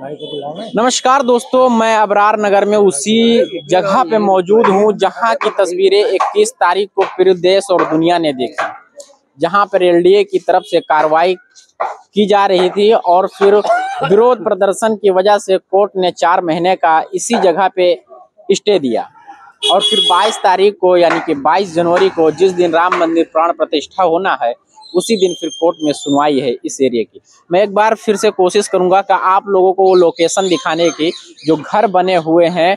नमस्कार दोस्तों, मैं अबरार नगर में उसी जगह पे मौजूद हूँ जहाँ की तस्वीरें 21 तारीख को पूरे देश और दुनिया ने देखी, जहाँ पर एलडीए की तरफ से कार्रवाई की जा रही थी और फिर विरोध प्रदर्शन की वजह से कोर्ट ने 4 महीने का इसी जगह पे स्टे दिया और फिर 22 तारीख को यानी कि 22 जनवरी को जिस दिन राम मंदिर प्राण प्रतिष्ठा होना है उसी दिन फिर कोर्ट में सुनवाई है इस एरिया की। मैं एक बार फिर से कोशिश करूंगा कि आप लोगों को वो लोकेशन दिखाने की, जो घर बने हुए हैं,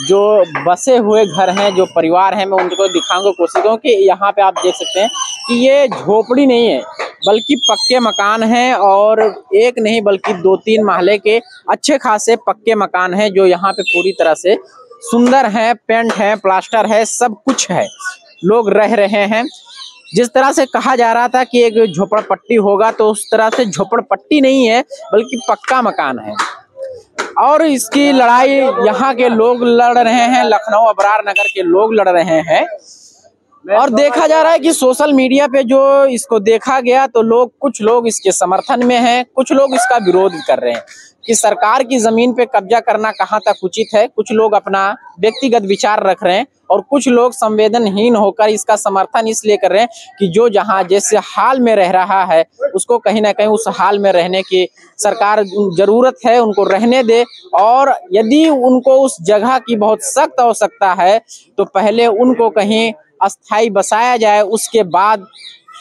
जो बसे हुए घर हैं, जो परिवार हैं, मैं उनको दिखाऊंगा कोशिश करूँ कि यहाँ पे आप देख सकते हैं कि ये झोपड़ी नहीं है बल्कि पक्के मकान हैं और एक नहीं बल्कि 2-3 महले के अच्छे खासे पक्के मकान हैं जो यहाँ पे पूरी तरह से सुंदर हैं, पेंट है, प्लास्टर है, सब कुछ है, लोग रह रहे हैं। जिस तरह से कहा जा रहा था कि एक झोपड़पट्टी होगा तो उस तरह से झोपड़पट्टी नहीं है बल्कि पक्का मकान है और इसकी लड़ाई यहाँ के लोग लड़ रहे हैं, लखनऊ अबरार नगर के लोग लड़ रहे हैं और देखा जा रहा है कि सोशल मीडिया पे जो इसको देखा गया तो कुछ लोग इसके समर्थन में हैं, कुछ लोग इसका विरोध कर रहे हैं कि सरकार की जमीन पे कब्जा करना कहाँ तक उचित है। कुछ लोग अपना व्यक्तिगत विचार रख रहे हैं और कुछ लोग संवेदनहीन होकर इसका समर्थन इसलिए कर रहे हैं कि जो जहां जैसे हाल में रह रहा है उसको कहीं ना कहीं उस हाल में रहने की सरकार जरूरत है, उनको रहने दे और यदि उनको उस जगह की बहुत सख्त आवश्यकता है तो पहले उनको कहीं अस्थायी बसाया जाए, उसके बाद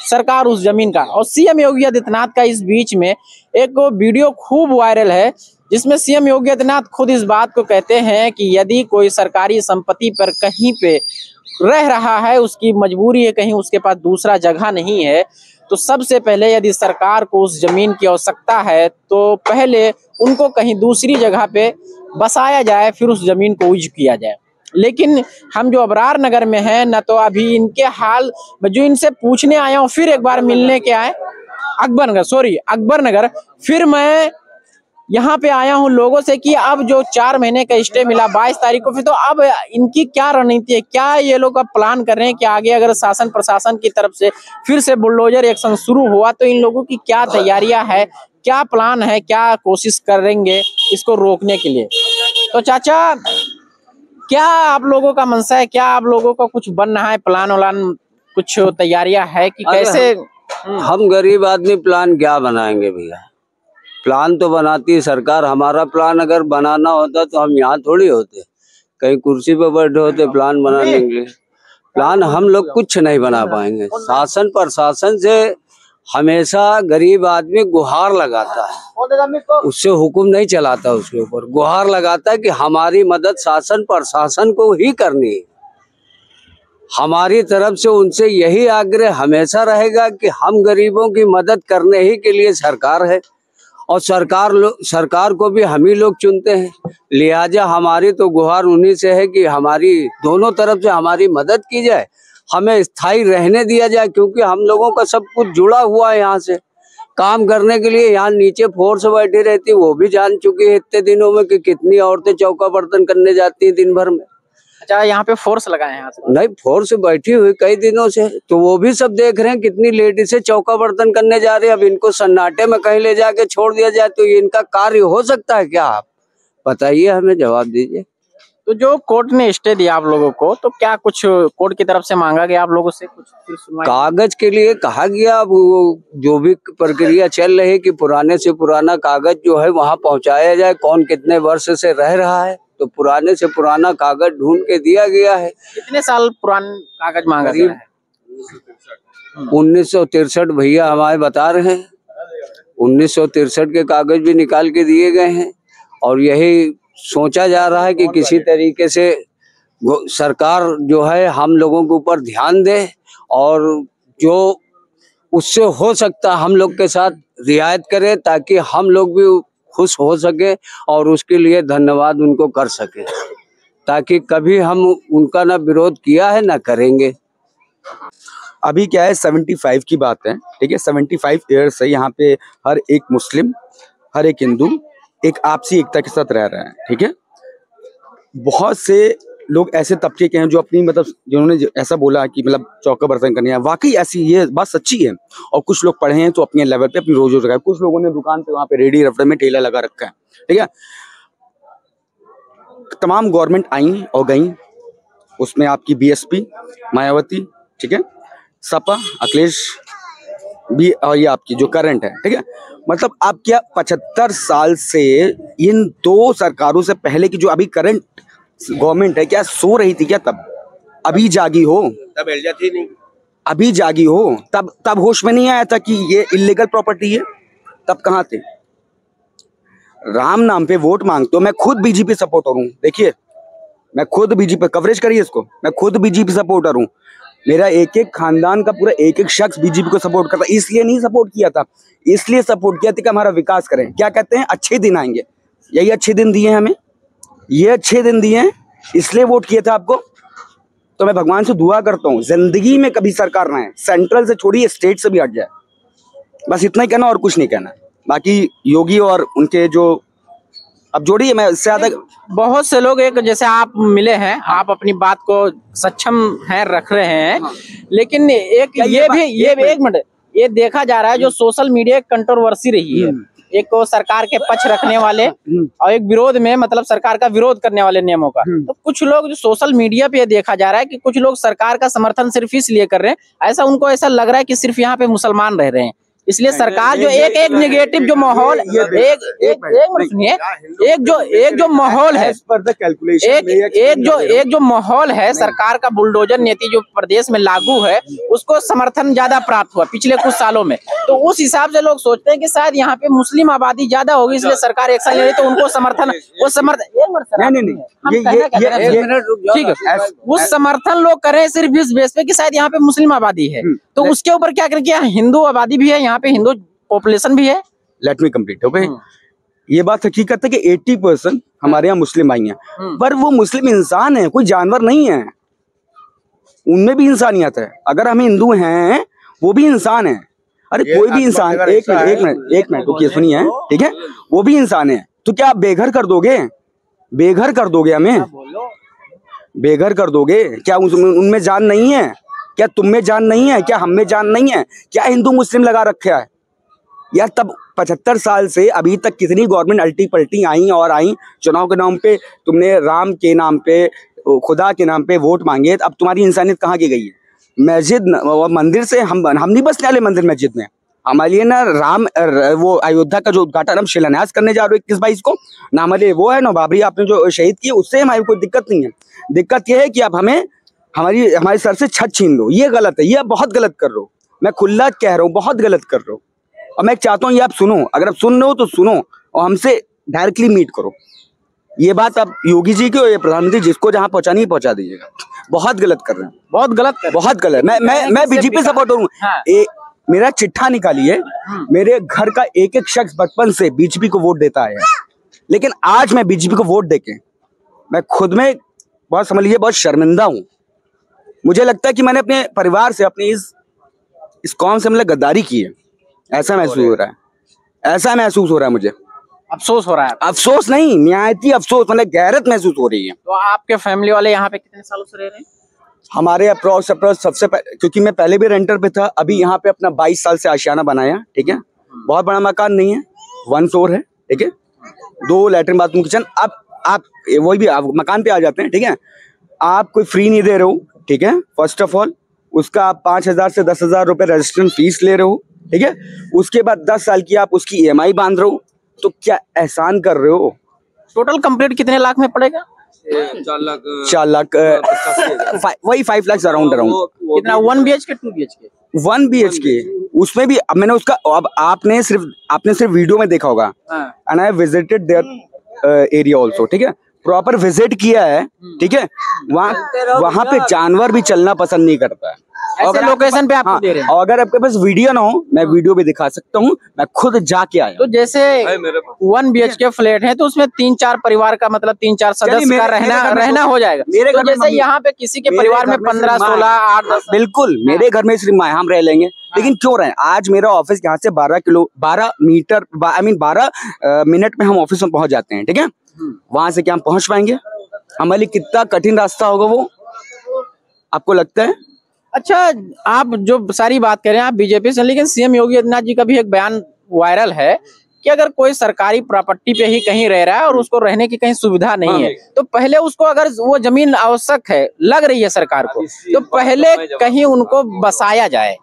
सरकार उस जमीन का। और सीएम योगी आदित्यनाथ का इस बीच में एक वीडियो खूब वायरल है जिसमें सीएम योगी आदित्यनाथ खुद इस बात को कहते हैं कि यदि कोई सरकारी संपत्ति पर कहीं पे रह रहा है, उसकी मजबूरी है, कहीं उसके पास दूसरा जगह नहीं है, तो सबसे पहले यदि सरकार को उस जमीन की आवश्यकता है तो पहले उनको कहीं दूसरी जगह पे बसाया जाए, फिर उस जमीन को यूज किया जाए। लेकिन हम जो अबरार नगर में हैं न, तो अभी इनके हाल जो इनसे पूछने आया हूँ, फिर एक बार मिलने के आए अकबर नगर, फिर मैं यहाँ पे आया हूँ लोगों से कि अब जो 4 महीने का स्टे मिला 22 तारीख को, फिर तो अब इनकी क्या रणनीति है, क्या ये लोग अब प्लान कर रहे हैं कि आगे अगर शासन प्रशासन की तरफ से फिर से बुलडोजर एक्शन शुरू हुआ तो इन लोगों की क्या तैयारियां है, क्या प्लान है, क्या कोशिश करेंगे इसको रोकने के लिए। तो चाचा, क्या आप लोगों का मनसा है, क्या आप लोगों को कुछ बन रहा है, प्लान व्लान कुछ तैयारियां है कि कैसे? हम गरीब आदमी प्लान क्या बनाएंगे भैया, प्लान तो बनाती है सरकार। हमारा प्लान अगर बनाना होता तो हम यहाँ थोड़ी होते, कहीं कुर्सी पे बैठे होते प्लान बनाने के लिए। प्लान हम लोग कुछ नहीं बना पाएंगे। शासन प्रशासन से हमेशा गरीब आदमी गुहार लगाता है, उससे हुक्म नहीं चलाता, उसके ऊपर गुहार लगाता है कि हमारी मदद शासन प्रशासन को ही करनी है। हमारी तरफ से उनसे यही आग्रह हमेशा रहेगा कि हम गरीबों की मदद करने ही के लिए सरकार है और सरकार को भी हम ही लोग चुनते हैं। लिहाजा हमारी तो गुहार उन्हीं से है कि हमारी दोनों तरफ से हमारी मदद की जाए, हमें स्थायी रहने दिया जाए, क्योंकि हम लोगों का सब कुछ जुड़ा हुआ है। यहाँ से काम करने के लिए यहाँ नीचे फोर्स बैठी रहती, वो भी जान चुकी है इतने दिनों में कि कितनी औरतें चौका बर्तन करने जाती हैं दिन भर में। अच्छा, यहाँ पे फोर्स लगाए हैं? नहीं, फोर्स बैठी हुई कई दिनों से, तो वो भी सब देख रहे हैं कितनी लेडीज चौका बर्तन करने जा रही है। अब इनको सन्नाटे में कहीं ले जाके छोड़ दिया जाए तो इनका कार्य हो सकता है क्या? आप बताइए, हमें जवाब दीजिए। तो जो कोर्ट ने स्टे दिया आप लोगों को, तो क्या कुछ कोर्ट की तरफ से मांगा गया आप लोगों से? कुछ कागज के लिए कहा गया, वो जो भी प्रक्रिया चल रही है कि पुराने से पुराना कागज जो है वहाँ पहुँचाया जाए, कौन कितने वर्ष से रह रहा है, तो पुराने से पुराना कागज ढूंढ के दिया गया है। कितने साल पुराना कागज मांगा गया है? 1963 भैया हमारे बता रहे हैं, 1963 के कागज भी निकाल के दिए गए हैं और यही सोचा जा रहा है कि किसी तरीके से सरकार जो है हम लोगों के ऊपर ध्यान दे और जो उससे हो सकता हम लोग के साथ रियायत करे ताकि हम लोग भी खुश हो सके और उसके लिए धन्यवाद उनको कर सके, ताकि कभी हम उनका ना विरोध किया है ना करेंगे। अभी क्या है, 75 की बात है, ठीक है। 75 ईयर्स से यहाँ पे हर एक मुस्लिम, हर एक हिंदू एक आपसी एकता के साथ रह रहे हैं, ठीक है। बहुत से लोग ऐसे तबके के हैं जो अपनी मतलब जिन्होंने ऐसा बोला कि मतलब चौका बर्तन करनी है, वाकई ऐसी ये बात सच्ची है। और कुछ लोग पढ़े हैं तो अपने लेवल पे अपनी रोजी रोजगार, कुछ लोगों ने दुकान पे वहाँ पे रेडी रफड़े में ठेला लगा रखा है, ठीक है। तमाम गवर्नमेंट आई और गई, उसमें आपकी बीएसपी मायावती, ठीक है, सपा अखिलेश भी, और ये आपकी जो करंट है, ठीक है। मतलब आप क्या 75 साल से इन दो सरकारों से पहले की जो अभी करंट गवर्नमेंट है, क्या सो रही थी क्या तब? अभी जागी हो तब एल्जा थी नहीं, अभी जागी हो तब होश में नहीं आया था कि ये इलीगल प्रॉपर्टी है? तब कहाँ थे? राम नाम पे वोट मांगते हो। मैं खुद बीजेपी सपोर्टर हूँ, देखिए मैं खुद बीजेपी, कवरेज करिए इसको, मैं खुद बीजेपी सपोर्टर हूँ। मेरा एक एक खानदान का पूरा एक एक शख्स बीजेपी को सपोर्ट करता। इसलिए नहीं सपोर्ट किया था, इसलिए सपोर्ट किया था कि हमारा विकास करें। क्या कहते हैं, अच्छे दिन आएंगे, यही अच्छे दिन दिए हमें, ये अच्छे दिन दिए हैं, इसलिए वोट किया था आपको। तो मैं भगवान से दुआ करता हूँ जिंदगी में कभी सरकार ना है, सेंट्रल से छोड़िए स्टेट से भी हट जाए, बस इतना ही कहना और कुछ नहीं कहना। बाकी योगी और उनके जो, अब जोड़िए, मैं इससे ज्यादा। बहुत से लोग एक जैसे आप मिले हैं, आप अपनी बात को सक्षम है रख रहे हैं, लेकिन एक एक मिनट, ये देखा जा रहा है जो सोशल मीडिया कंट्रोवर्सी रही है, एक को सरकार के पक्ष रखने वाले और एक विरोध में, मतलब सरकार का विरोध करने वाले नियमों का। तो कुछ लोग जो सोशल मीडिया पे देखा जा रहा है कि कुछ लोग सरकार का समर्थन सिर्फ इसलिए कर रहे हैं, ऐसा उनको ऐसा लग रहा है कि सिर्फ यहाँ पे मुसलमान रह रहे हैं, इसलिए सरकार जो एक नेगेटिव जो माहौल, सुनिए, एक जो माहौल है, एक जो माहौल है, सरकार का बुलडोजर नीति जो प्रदेश में लागू है, उसको समर्थन ज्यादा प्राप्त हुआ पिछले कुछ सालों में। तो उस हिसाब से लोग सोचते हैं कि शायद यहाँ पे मुस्लिम आबादी ज्यादा होगी, इसलिए सरकार एक्शन ले रही, तो उनको समर्थन, वो समर्थन ठीक है, वो समर्थन लोग करें सिर्फ इस बेस पे कि शायद यहाँ पे मुस्लिम आबादी है। तो उसके ऊपर क्या करें, क्या हिंदू आबादी भी है, यहाँ पे हिंदू पॉपुलेशन भी है। Let me complete, okay. ये बात हकीकत है कि 80% हमारे यहाँ मुस्लिम भाई हैं, पर वो मुस्लिम इंसान है, कोई जानवर नहीं है, उनमें भी इंसानियत है। अगर हम हिंदू हैं, वो भी इंसान है। अरे कोई भी इंसान, एक मिनट रुकिए, सुनिए, ठीक है, वो भी इंसान है। तो क्या आप बेघर कर दोगे? बेघर कर दोगे हमें? बेघर कर दोगे क्या? उनमें जान नहीं है क्या? तुम में जान नहीं है क्या? हम में जान नहीं है क्या? हिंदू मुस्लिम लगा रखा है यार। तब 75 साल से अभी तक कितनी गवर्नमेंट अल्टी पलटी आई और आई। चुनाव के नाम पे तुमने राम के नाम पे, खुदा के नाम पे वोट मांगे, अब तुम्हारी इंसानियत कहाँ की गई है? मस्जिद मंदिर से हम नहीं बसने वाले मंदिर मस्जिद में। हमारे लिए ना राम वो अयोध्या का जो उद्घाटन हम शिलान्यास करने जा रहे हो 21-22 को, ना हमारे लिए वो है, ना बाबरी आपने जो शहीद किए, उससे हमारी कोई दिक्कत नहीं है। दिक्कत यह है कि अब हमें हमारे सर से छत छीन लो, ये गलत है, ये आप बहुत गलत कर रहे हो। मैं खुला कह रहा हूँ, बहुत गलत कर रहे हो। और मैं चाहता हूँ ये आप सुनो, अगर आप सुन रहे हो तो सुनो और हमसे डायरेक्टली मीट करो। ये बात आप योगी जी की और ये प्रधानमंत्री जिसको जहाँ पहुँचानी है पहुँचा दीजिएगा। बहुत गलत कर रहे हैं, बहुत गलत। मैं बीजेपी सपोर्टर हूँ। मेरा चिट्ठा निकालिए, मेरे घर का एक एक शख्स बचपन से बीजेपी को वोट देता है, लेकिन आज मैं बीजेपी को वोट देके मैं खुद में बहुत, समझ लीजिए, बहुत शर्मिंदा हूँ। मुझे लगता है कि मैंने अपने परिवार से, अपनी इस कौम से मतलब गद्दारी की है, ऐसा महसूस हो रहा है, ऐसा महसूस हो रहा है मुझे। अफसोस हो रहा है? अफसोस नहीं, निहायती अफसोस, मतलब गैरत महसूस हो रही है। तो आपके फैमिली वाले यहाँ पे कितने सालों से रह रहे हैं? हमारे अप्रोच सबसे क्योंकि मैं पहले भी रेंटर पे था, अभी यहाँ पे अपना 22 साल से आशियाना बनाया, ठीक है। बहुत बड़ा मकान नहीं है, 1 फ्लोर है, ठीक है, 2 लैट्रिन बाथरूम किचन। अब आप वही भी आप मकान पे आ जाते हैं, ठीक है। आप कोई फ्री नहीं दे रहे हो, ठीक है, फर्स्ट ऑफ ऑल। उसका आप 5,000 से 10,000 रुपए रजिस्ट्रेशन फीस ले रहे हो, ठीक है। उसके बाद 10 साल की आप उसकी EMI बांध रहे हो, तो क्या एहसान कर रहे हो? टोटल कंप्लीट कितने लाख में पड़ेगा? 4 लाख, वही 5 लाख अराउंड। कितना? 1 BHK 2 BHK? 1 BHK। उसमें भी अब मैंने उसका, अब आपने सिर्फ वीडियो में देखा होगा, and I visited their area also, ठीक है, प्रॉपर विजिट किया है, ठीक है। वहाँ पे जानवर भी चलना पसंद नहीं करता है। ऐसे लोकेशन पे आपको दे रहे हैं। और अगर आपके पास वीडियो ना हो, मैं वीडियो भी दिखा सकता हूँ, मैं खुद जाके आया। तो जैसे 1 BHK फ्लैट है, तो उसमें 3-4 परिवार का, मतलब 3-4 सदस्य का रहना हो जाएगा। मेरे घर जैसे यहाँ पे किसी के परिवार में 15, 16, 8, 10, बिल्कुल मेरे घर में सिर्फ माँ, हम रह लेंगे। लेकिन क्यों रहे? आज मेरा ऑफिस यहाँ से 12 मिनट में हम ऑफिस में पहुंच जाते हैं, ठीक है। वहां से क्या हम पहुंच पाएंगे? हमारे लिए कितना कठिन रास्ता होगा वो, आपको लगता है? अच्छा, आप जो सारी बात कर रहे हैं आप बीजेपी से, लेकिन सीएम योगी आदित्यनाथ जी का भी एक बयान वायरल है कि अगर कोई सरकारी प्रॉपर्टी पे ही कहीं रह रहा है और उसको रहने की कहीं सुविधा नहीं है, तो पहले उसको, अगर वो जमीन आवश्यक है, लग रही है सरकार को, तो पहले कहीं उनको बसाया जाए,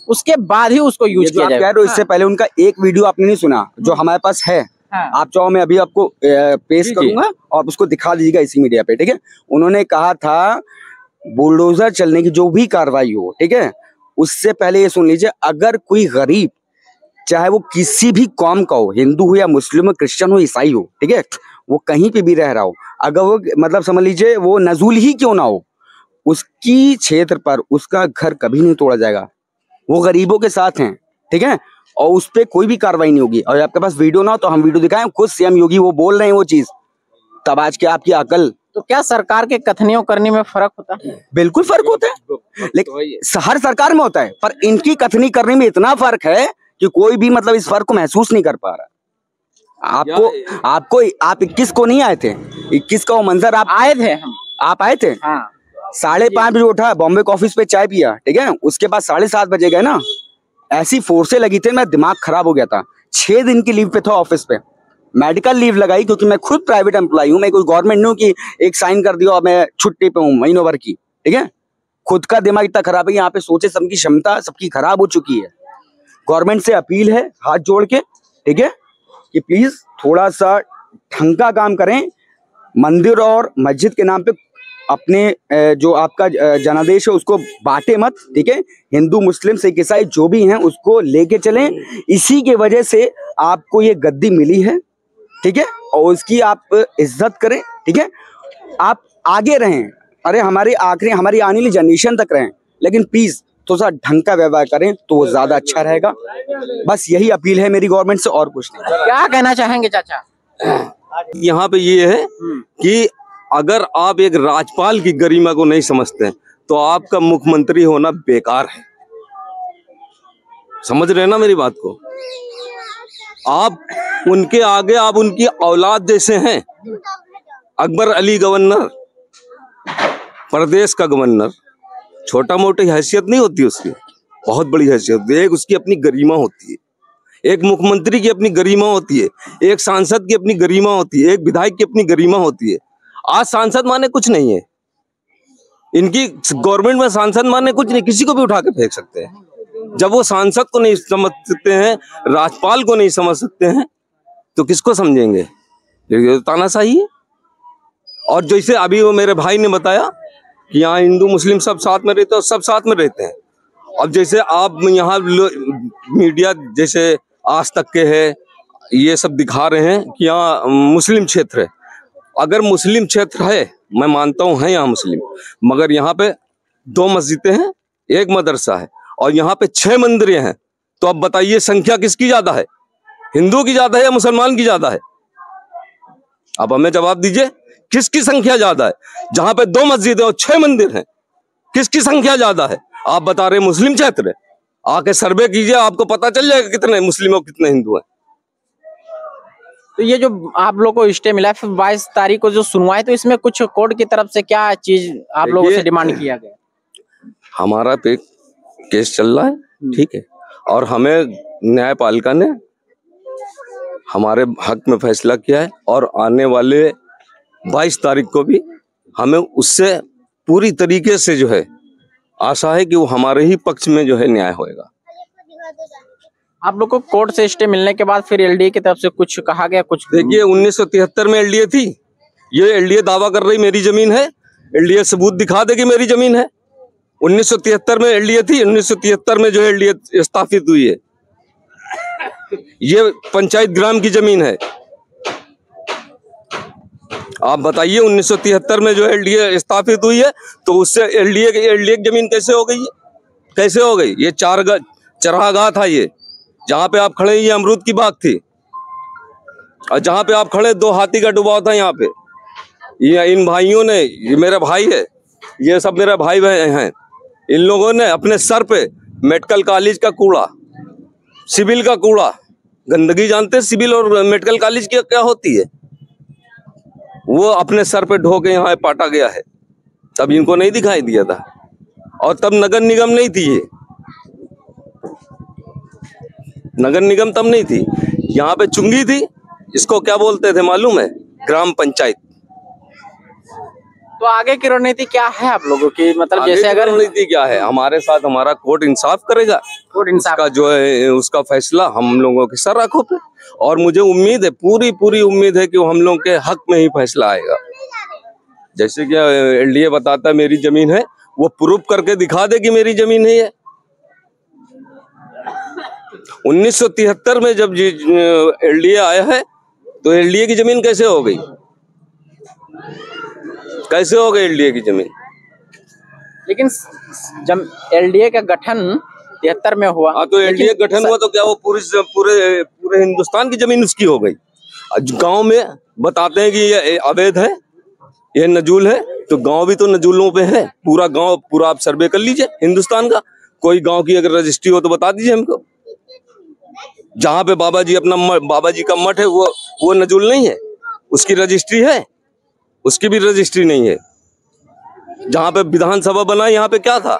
उसके बाद ही उसको यूज किया जाए। कह रहे हो, इससे पहले उनका एक वीडियो आपने नहीं सुना जो हमारे पास है? हाँ। आप चाहो मैं अभी आपको पेश करूंगा और उसको दिखा दीजिएगा इसी मीडिया पे, ठीक है? उन्होंने कहा था बुलडोजर चलने की जो भी कार्रवाई हो, ठीक है, उससे पहले ये सुन लीजिए, अगर कोई गरीब, चाहे वो किसी भी कौम का हो, हिंदू हो या मुस्लिम हो, क्रिश्चियन हो, ईसाई हो, ठीक है, वो कहीं पे भी रह रहा हो, अगर वो मतलब समझ लीजिए वो नजूल ही क्यों ना हो, उसकी क्षेत्र पर उसका घर कभी नहीं तोड़ा जाएगा। वो गरीबों के साथ हैं, ठीक है, और उस पर कोई भी कार्रवाई नहीं होगी। और आपके पास वीडियो ना हो तो हम वीडियो दिखाएं, खुद सीएम योगी वो बोल रहे हैं वो चीज, तब आज के आपकी अकल। तो क्या सरकार के कथनियों करने में फर्क होता है? बिल्कुल फर्क होता है, लेकिन हर सरकार में होता है, पर इनकी कथनी करने में इतना फर्क है कि कोई भी मतलब इस फर्क को महसूस नहीं कर पा रहा। आपको आप 21 को नहीं आए थे? 21 का वो मंजर आप आए थे, आप आए थे? हाँ। 5:30 बजे उठा, बॉम्बे के ऑफिस पे चाय पिया, ठीक है, उसके बाद 7:30 बजे गए ना, ऐसी फोर्सें लगी थी, मैं दिमाग खराब हो गया था। 6 दिन की लीव पे था ऑफिस पे, मेडिकल लीव लगाई क्योंकि मैं खुद प्राइवेट एम्प्लॉय हूँ, मैं कोई गवर्नमेंट नहीं हूँ कि एक साइन कर दिया और मैं छुट्टी पे हूँ महीनों भर की, ठीक है। खुद का दिमाग इतना खराब है, यहाँ पे सोचे सबकी क्षमता सबकी खराब हो चुकी है। गवर्नमेंट से अपील है हाथ जोड़ के, ठीक है, कि प्लीज थोड़ा सा ढंग का काम करें, मंदिर और मस्जिद के नाम पे अपने जो आपका जनादेश है उसको बांटे मत, ठीक है। हिंदू मुस्लिम सिख ईसाई जो भी हैं उसको लेके चलें, इसी के वजह से आपको ये गद्दी मिली है, ठीक है, और उसकी आप इज्जत करें, ठीक है। आप आगे रहें, अरे हमारी आने वाली जनरेशन तक रहें, लेकिन प्लीज थोड़ा सा ढंग का व्यवहार करें तो वो ज्यादा अच्छा रहेगा। बस यही अपील है मेरी गवर्नमेंट से, और कुछ नहीं। क्या कहना चाहेंगे चाचा? यहाँ पे ये है कि अगर आप एक राज्यपाल की गरिमा को नहीं समझते हैं तो आपका मुख्यमंत्री होना बेकार है। समझ रहे हैं ना मेरी बात को? आप उनके आगे, आप उनकी औलाद जैसे हैं। अकबर अली गवर्नर, प्रदेश का गवर्नर, छोटा मोटी हैसियत नहीं होती उसकी, बहुत बड़ी हैसियत होती है। एक उसकी अपनी गरिमा होती है, एक मुख्यमंत्री की अपनी गरिमा होती है, एक सांसद की अपनी गरिमा होती है, एक विधायक की अपनी गरिमा होती है। आज सांसद माने कुछ नहीं है, इनकी गवर्नमेंट में सांसद माने कुछ नहीं, किसी को भी उठा के फेंक सकते हैं। जब वो सांसद को नहीं समझ सकते हैं, राज्यपाल को नहीं समझ सकते हैं, तो किसको समझेंगे? ये तानाशाही है। और जैसे अभी वो मेरे भाई ने बताया कि यहाँ हिंदू मुस्लिम सब साथ में रहते हैं, सब साथ में रहते हैं। अब जैसे आप यहाँ मीडिया जैसे आज तक के है, ये सब दिखा रहे हैं कि यहाँ मुस्लिम क्षेत्र है। अगर मुस्लिम क्षेत्र है, मैं मानता हूँ है यहाँ मुस्लिम, मगर यहाँ पे 2 मस्जिदें हैं, 1 मदरसा है और यहाँ पे 6 मंदिरें हैं। तो अब बताइए संख्या किसकी ज्यादा है, हिंदू की ज्यादा है या मुसलमान की ज्यादा है? अब हमें जवाब दीजिए, किसकी संख्या ज्यादा है? जहाँ पे 2 मस्जिदें और 6 मंदिर हैं, किसकी संख्या ज्यादा है? आप बता रहे मुस्लिम क्षेत्र है। आके सर्वे कीजिए, आपको पता चल जाएगा कितने मुस्लिम और कितने हिंदू हैं। तो ये जो आप लोग को स्टे मिला है, फिर 22 तारीख को जो सुनवाई, तो इसमें कुछ कोर्ट की तरफ से क्या चीज आप लोगों से डिमांड किया गया? हमारा पे केस चल रहा है, ठीक है, और हमें न्यायपालिका ने हमारे हक में फैसला किया है और आने वाले 22 तारीख को भी हमें उससे पूरी तरीके से जो है आशा है कि वो हमारे ही पक्ष में जो है न्याय होएगा। आप लोग को कोर्ट से स्टे मिलने के बाद फिर एलडीए की तरफ से कुछ कहा गया? कुछ देखिए 1973 में एलडीए थी, ये एलडीए दावा कर रही मेरी जमीन है, एलडीए सबूत दिखा देगी मेरी जमीन है। 1973 में एलडीए थी, 1973 में जो एलडीए स्थापित हुई है, ये पंचायत ग्राम की जमीन है। आप बताइए 1973 में जो एलडीए स्थापित हुई है, तो उससे एलडीए की जमीन कैसे हो गई है? कैसे हो गई? ये चरागाह था, ये जहाँ पे आप खड़े, ये अमरूद की बाग थी, और जहाँ पे आप खड़े 2 हाथी का डुबाव था यहाँ पे। ये इन भाइयों ने, ये मेरा भाई है, ये सब मेरा भाई बहन हैं, इन लोगों ने अपने सर पे मेडिकल कॉलेज का कूड़ा, सिविल का कूड़ा, गंदगी जानते हैं सिविल और मेडिकल कॉलेज की क्या होती है? वो अपने सर पे ढो के यहाँ पाटा गया है, तब इनको नहीं दिखाई दिया था। और तब नगर निगम नहीं थी, ये नगर निगम तब नहीं थी, यहाँ पे चुंगी थी, इसको क्या बोलते थे मालूम है? ग्राम पंचायत। तो आगे की रणनीति क्या है आप लोगों की? मतलब आगे जैसे की अगर रणनीति क्या है? हमारे साथ हमारा कोर्ट इंसाफ करेगा, कोर्ट इंसाफ उसका जो है उसका फैसला हम लोगों के सर आंखों पे, और मुझे उम्मीद है, पूरी उम्मीद है कि वो हम लोग के हक में ही फैसला आएगा। जैसे कि एलडीए बताता है मेरी जमीन है, वो प्रूफ करके दिखा दे कि मेरी जमीन है ये। 1973 में जब एलडीए आया है तो एलडीए की जमीन कैसे हो गई? कैसे हो गई एलडीए की जमीन? लेकिन जब एलडीए का गठन 73 में हुआ, हाँ, तो एलडीए गठन हुआ तो क्या वो पूरे हिंदुस्तान की जमीन उसकी हो गई? गांव में बताते हैं कि ये अवैध है, ये नजूल है, तो गांव भी तो नजूलों पे है। पूरा गांव, पूरा आप सर्वे कर लीजिए हिंदुस्तान का, कोई गांव की अगर रजिस्ट्री हो तो बता दीजिए हमको। जहाँ पे बाबा जी का मठ है, वो नजूल नहीं है, उसकी रजिस्ट्री है? उसकी भी रजिस्ट्री नहीं है। जहाँ पे विधानसभा बना, यहाँ पे क्या था?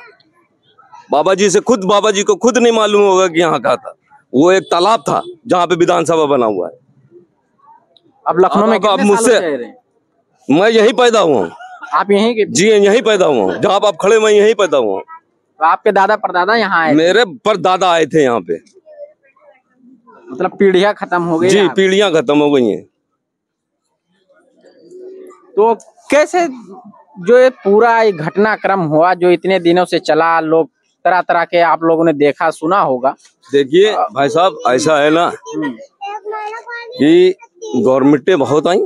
बाबा जी को खुद नहीं मालूम होगा कि यहाँ क्या था। वो एक तालाब था जहाँ पे विधानसभा बना हुआ है। अब लखनऊ में कितने सालों से रह रहे हैं? मैं यहीं पैदा हुआ हूँ। आप यहीं के? जी यहीं पैदा हुआ हूँ, जहाँ आप खड़े, मैं यहीं पैदा हुआ हूँ। तो आपके दादा परदादा यहाँ आए? मेरे परदादा आए थे यहाँ पे। मतलब पीढ़ियां खत्म हो गई? जी, पीढ़ियां खत्म हो गई हैं। तो कैसे जो ये पूरा ये घटनाक्रम हुआ, जो इतने दिनों से चला, लोग तरह तरह के आप लोगों ने देखा सुना होगा। देखिए भाई साहब, ऐसा है ना कि गवर्नमेंटें बहुत आई,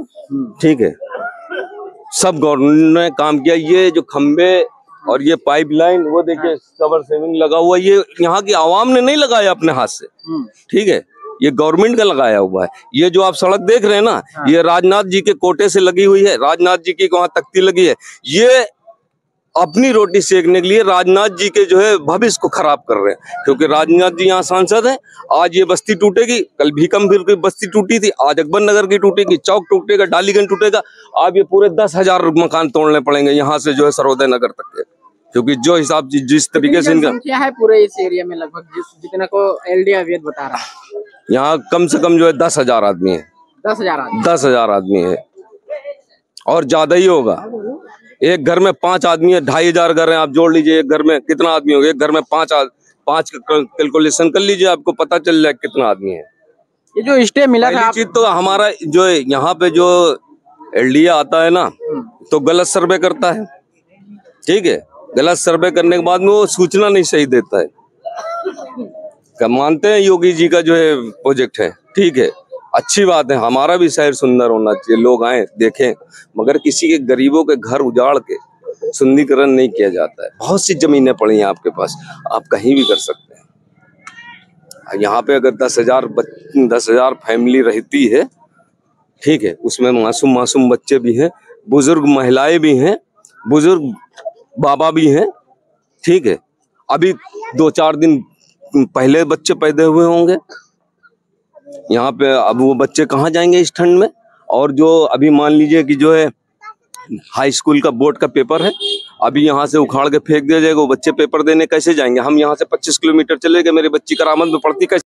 ठीक है, सब गवर्नमेंट ने काम किया। ये जो खंबे और ये पाइपलाइन, वो देखिए सबर सेविंग लगा हुआ, ये यहाँ की आवाम ने नहीं लगाया अपने हाथ से, ठीक है, ये गवर्नमेंट का लगाया हुआ है। ये जो आप सड़क देख रहे हैं ना, ये राजनाथ जी के कोटे से लगी हुई है, राजनाथ जी की वहां तख्ती लगी है। ये अपनी रोटी सेकने के लिए राजनाथ जी के जो है भविष्य को खराब कर रहे हैं, क्योंकि राजनाथ जी यहाँ सांसद हैं। आज ये बस्ती टूटेगी, कल भीकमवीर की बस्ती टूटी थी, आज अकबर नगर की टूटेगी, चौक टूटेगा, डालीगंज टूटेगा। अब ये पूरे 10,000 मकान तोड़ने पड़ेंगे यहाँ से जो है सर्वोदय नगर तक के, क्योंकि जो हिसाब जिस तरीके से इनका क्या है पूरे इस एरिया में, लगभग जितने को एलडीए अवैध बता रहा है, यहाँ कम से कम जो है 10,000 आदमी है। 10,000 आदमी है, और ज्यादा ही होगा। एक घर में 5 आदमी है, 2,500 घर है, आप जोड़ लीजिए, एक घर में कितना आदमी होगा? एक घर में 5 कैलकुलेशन कर लीजिए, आपको पता चल जाए कितना आदमी है। ये जो स्टे मिला था, चीज तो हमारा जो है यहाँ पे जो एलडीए आता है ना, तो गलत सर्वे करता है, ठीक है, गलत सर्वे करने के बाद में वो सूचना नहीं सही देता है। क्या मानते हैं योगी जी का जो है प्रोजेक्ट है, ठीक है, अच्छी बात है, हमारा भी शहर सुंदर होना चाहिए, लोग आए देखें, मगर किसी के गरीबों के घर उजाड़ के सुंदरीकरण नहीं किया जाता है। बहुत सी जमीनें पड़ी हैं आपके पास, आप कहीं भी कर सकते हैं। यहाँ पे अगर 10,000 फैमिली रहती है, ठीक है, उसमें मासूम बच्चे भी हैं, बुजुर्ग महिलाएं भी हैं, बुजुर्ग बाबा भी हैं, ठीक है, अभी 2-4 दिन पहले बच्चे पैदा हुए होंगे यहाँ पे। अब वो बच्चे कहाँ जाएंगे इस ठंड में? और जो अभी मान लीजिए कि जो है हाई स्कूल का बोर्ड का पेपर है, अभी यहाँ से उखाड़ के फेंक दिया जाएगा, वो बच्चे पेपर देने कैसे जाएंगे? हम यहाँ से 25 किलोमीटर चले गए, मेरी बच्ची करामत में पढ़ती कैसे